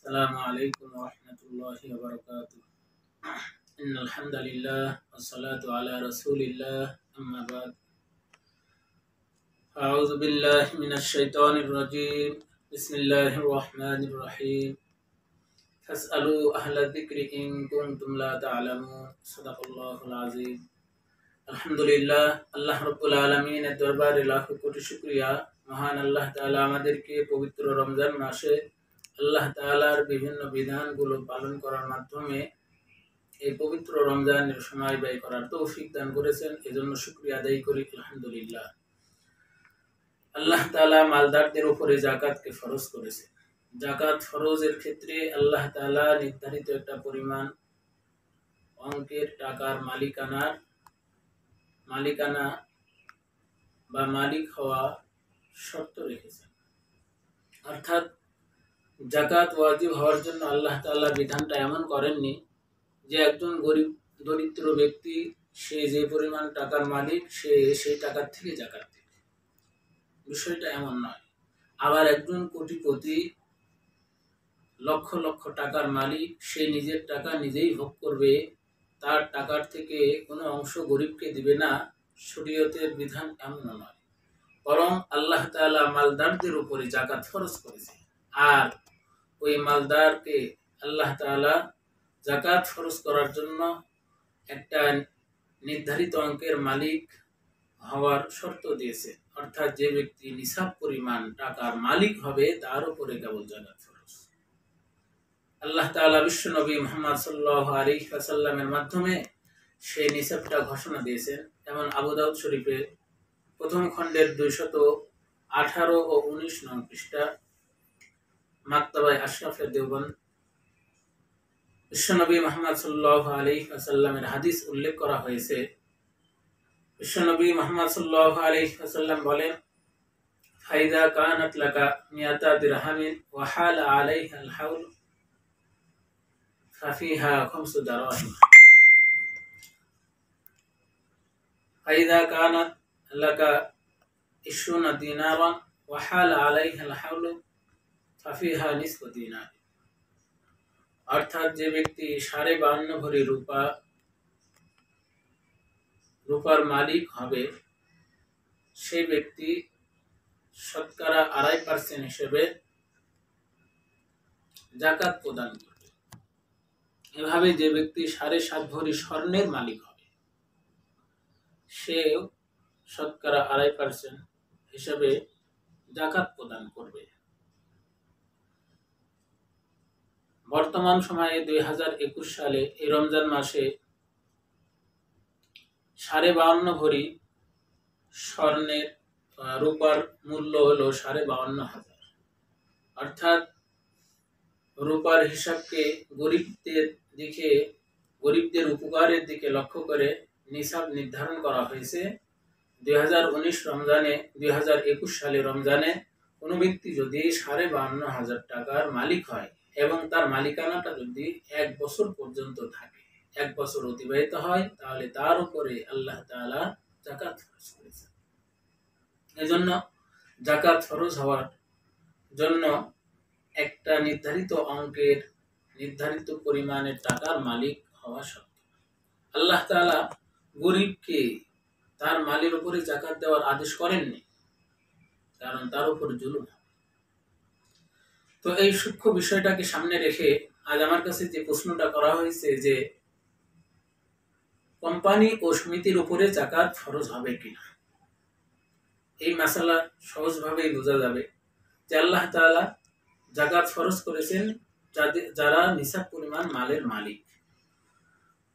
السلام عليكم ورحمة الله وبركاته. إن الحمد لله والصلاة على رسول الله أما بعد. أعوذ بالله من الشيطان الرجيم. بسم الله الرحمن الرحيم. فاسألوا أهل الذكر إن كنتم لا تعلمون. صدق الله العظيم. আলহামদুলিল্লাহ, আল্লাহ রাব্বুল আলামিনের দরবারে লাখো কোটি শুকরিয়া। মহান আল্লাহ তাআলা আমাদেরকে পবিত্র রমজান মাসে আল্লাহ তাআলার বিভিন্ন বিধানগুলো পালন করার মাধ্যমে এই পবিত্র রমজানের সময় ব্যয় করার তৌফিক দান করেছেন। এজন্য শুকরিয়া আদায় করি আলহামদুলিল্লাহ। আল্লাহ তাআলা মালদারদের উপরে যাকাতকে ফরজ করেছেন। যাকাত ফরজের ক্ষেত্রে আল্লাহ তাআলা নির্ধারিত একটা পরিমাণ অঙ্কের টাকার মালিকানা বা মালিক হওয়া শর্ত রেখেছেন। অর্থাৎ যাকাত ওয়াজিব হওয়ার জন্য আল্লাহ তাআলা বিধানটা এমন করেননি যে একজন গরিব দরিদ্র ব্যক্তি সে যে পরিমাণ টাকার মালিক সে সেই টাকার থেকে যাকাত দেবে, বিষয়টা এমন নয়। আবার একজন কোটিপতি লক্ষ লক্ষ টাকার মালিক সে নিজের টাকা নিজেই ভোগ করবে, তার টাকার থেকে কোনো অংশ গরিবকে দিবে না, শরীয়তের বিধান এমন নয়। বরং আল্লাহ তাআলা মালদারদের উপরে যাকাত ফরজ করেছে। আর ওই মালদারকে আল্লাহ তাআলা যাকাত ফরজ করার জন্য একটা নির্ধারিত অঙ্কের মালিক হওয়ার শর্ত দিয়েছে। অর্থাৎ যে ব্যক্তি নিসাব পরিমাণ টাকার মালিক হবে তার উপরে কেবল যাকাত ফরজ। আল্লাহ তাআলা বিশ্ব নবী মুহাম্মদ সাল্লাল্লাহু আলাইহি ওয়াসাল্লামের মাধ্যমে সেই নিসাবটা ঘোষণা দিয়েছেন। যেমন আবু দাউদ শরীফের প্রথম খণ্ডের 218 ও 19 নং পৃষ্ঠা, মাকতাবায়ে আশরাফে দেওবন্দ, বিশ্বনবী মুহাম্মদ সাল্লাল্লাহু আলাইহি ওয়াসাল্লামের হাদিস উল্লেখ করা হয়েছে। বিশ্বনবী মুহাম্মদ সাল্লাল্লাহু আলাইহি ওয়াসাল্লাম বলেন, ফাইদা কানাত লাকা মিয়াতা দিরহামিন ওয়া হালা আলাইহা আল হাউল ফাফিহা খামসু দারাহিম। ফাইদা কানাত লাকা 20 দিনারান ওয়া হালা আলাইহা আল হাউল ফাফিহা নিসফু দিনার। অর্থাৎ যে ব্যক্তি 52.5 ভরি রূপার মালিক হবে সেই ব্যক্তি শতকরা 2.5% হিসেবে যাকাত প্রদান করবে। এভাবে যে ব্যক্তি 7.5 ভরি স্বর্ণের মালিক হবে সে শতকরা 2.5% হিসেবে যাকাত প্রদান করবে। বর্তমান সময়ে 2021 সালে এই রমজান মাসে 52.5 ভরি স্বর্ণের রূপার মূল্য হলো 52,500। অর্থাৎ রূপার হিসাবকে গরিবদের উপকারের দিকে লক্ষ্য করে নিসাব নির্ধারণ করা হয়েছে। 2021 সালে রমজানে কোনো ব্যক্তি যদি 52,500 টাকার মালিক হয় এবং তার মালিকানাটা যদি 1 বছর পর্যন্ত থাকে, 1 বছর অতিবাহিত হয়, তাহলে তার উপরে আল্লাহ তাআলা যাকাত ফরজ করেছেন। এজন্য যাকাত ফরজ হওয়ার জন্য একটা নির্ধারিত অঙ্কের নির্ধারিত পরিমাণের টাকার মালিক হওয়া শর্ত। আল্লাহ তাআলা গরিবকে তার মালের উপরে যাকাত দেওয়ার আদেশ করেননি, কারণ তার উপর জুলুম। তো এই সূক্ষ্ম বিষয়টাকে সামনে রেখে আজ আমার কাছে যে প্রশ্নটা করা হয়েছে যে কোম্পানি ও সমিতির উপরে যাকাত ফরজ হবে কিনা, এই মাসালা সহজভাবেই বোঝা যাবে যে আল্লাহ তাআলা যাকাত ফরজ করেছেন যারা নিসাব পরিমাণ মালের মালিক।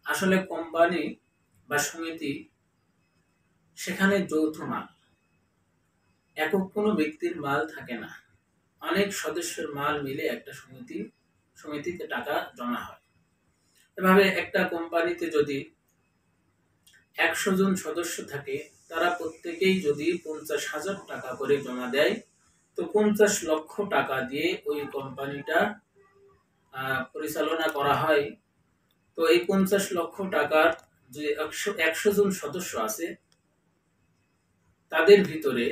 আসলে কোম্পানি বা সমিতি সেখানে যৌথ মাল, একক কোনো ব্যক্তির মাল থাকে না, অনেক সদস্যের মাল মিলে একটা সমিতিতে টাকা জমা হয়। এভাবে একটা কোম্পানিতে যদি 100 জন সদস্য থাকে, তারা প্রত্যেকেই যদি 50,000 টাকা করে জমা দেয়, তো 50 লক্ষ টাকা দিয়ে ওই কোম্পানিটা পরিচালনা করা হয়। তো এই 50 লক্ষ টাকার যে 100 জন সদস্য আছে তাদের ভিতরে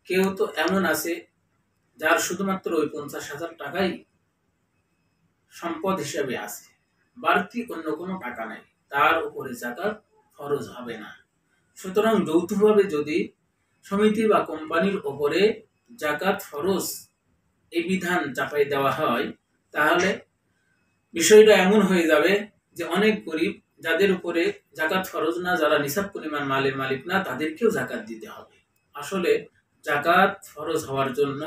কেউ তো এমন আছে যার শুধুমাত্র ওই 50,000 টাকাই সম্পদ হিসেবে আছে, বাড়তি অন্য কোনো টাকা নাই, তার উপরে যাকাত ফরজ হবে না। সুতরাং যৌথভাবে যদি সমিতি বা কোম্পানির উপরে যাকাত ফরজ এই বিধান চাপাই দেওয়া হয়, তাহলে বিষয়টা এমন হয়ে যাবে যে অনেক গরিব যাদের উপরে যাকাত ফরজ না, যারা নিসাব পরিমাণ মালের মালিক না, তাদেরকেও যাকাত দিতে হবে। আসলে যাকাত ফরজ হওয়ার জন্য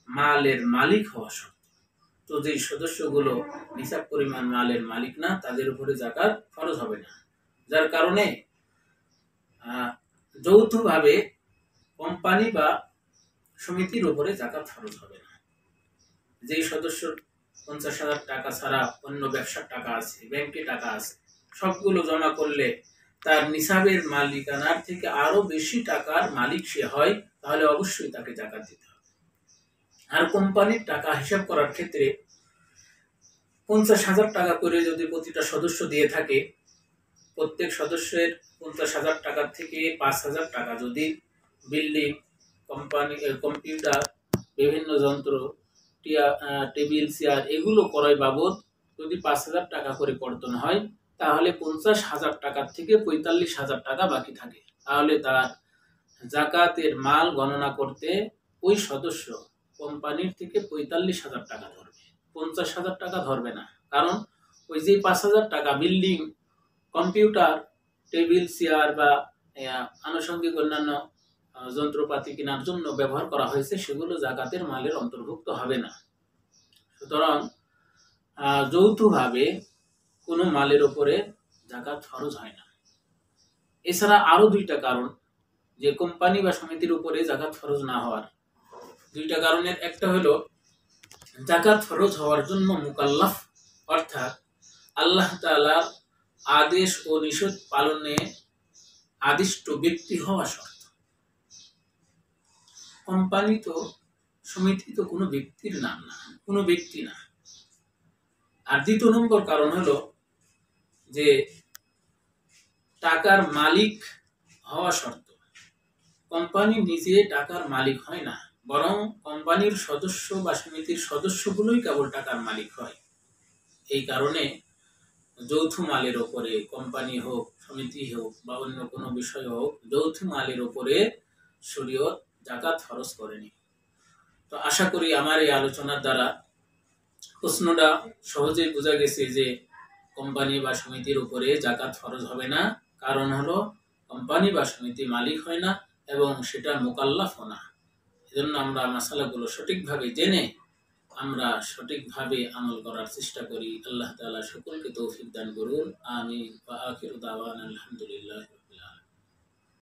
মালের মালিক হওয়া শর্ত। তো যেই সদস্যগুলো নিসাব পরিমাণ মালের মালিক না, তাদের উপরে যাকাত ফরজ হবে না। যার কারণে যৌথভাবে কোম্পানি বা সমিতির উপরে যাকাত ফরজ হবে না। যেই সদস্য 50,000 টাকা ছাড়া অন্য ব্যবসার টাকা আছে, ব্যাংকে টাকা আছে, সবগুলো জমা করলে তার নিসাবের মালিকানার থেকে আরো বেশি টাকার মালিক সে হয়, তাহলে অবশ্যই তাকে যাকাত দিতে হবে। আর কোম্পানির টাকা হিসাব করার ক্ষেত্রে 50,000 টাকা করে যদি প্রতিটা সদস্য দিয়ে থাকে, প্রত্যেক সদস্যের 50,000 টাকার থেকে 5,000 টাকা যদি বিল্ডিং, কোম্পানি, কম্পিউটার, বিভিন্ন যন্ত্র, টেবিল, চেয়ার এগুলো ক্রয় বাবদ যদি 5,000 টাকা করে কর্তন হয়, তাহলে 50,000 টাকার থেকে 45,000 টাকা বাকি থাকে। তাহলে তার যাকাতের মাল গণনা করতে ওই সদস্য কোম্পানির থেকে 45,000 টাকা ধরবে, 50,000 টাকা ধরবে না। কারণ ওই যে 5,000 টাকা বিল্ডিং, কম্পিউটার, টেবিল, চেয়ার বা আনুষঙ্গিক অন্যান্য যন্ত্রপাতি কেনার জন্য ব্যবহার করা হয়েছে, সেগুলো যাকাতের মালের অন্তর্ভুক্ত হবে না। সুতরাং যৌথভাবে কোনো মালের উপরে যাকাত ফরজ হয় না। এছাড়া আরো দুইটা কারণ যে কোম্পানি বা সমিতির উপরে যাকাত ফরজ না হওয়ার, দুইটা কারণের একটা হলো যাকাত ফরজ হওয়ার জন্য মুকাল্লাফ, অর্থাৎ আল্লাহ তাআলার আদেশ ও নিষেধ পালনে আদিষ্ট ব্যক্তি হওয়া শর্ত। কোম্পানি তো, সমিতি তো কোনো ব্যক্তির নাম না, কোনো ব্যক্তি না। আর দ্বিতীয় নম্বর কারণ হলো যে টাকার মালিক হওয়া শর্ত। কোম্পানি নিজে টাকার মালিক হয় না, বরং কোম্পানির সদস্য বা সমিতির সদস্যগুলোই কেবল টাকার মালিক হয়। এই কারণে যৌথ মালের উপরে, কোম্পানি হোক, সমিতি হোক বা অন্য কোনো বিষয় হোক, যৌথ মালের উপরে শরীয়ত যাকাত ফরজ করেনি। তো আশা করি আমার এই আলোচনার দ্বারা প্রশ্নটা সহজেই বোঝা গেছে যে কোম্পানি বা সমিতির উপরে যাকাত ফরজ হবে না। কারণ হলো কোম্পানি বা সমিতি মালিক হয় না এবং সেটা মুকাল্লাফও না। এজন্য আমরা মাসালাগুলো সঠিকভাবে জেনে আমরা সঠিকভাবে আমল করার চেষ্টা করি। আল্লাহ তাআলা সকলকে তৌফিক দান করুন। আমিন। ওয়া আখিরু দাওয়ানা আলহামদুলিল্লাহ।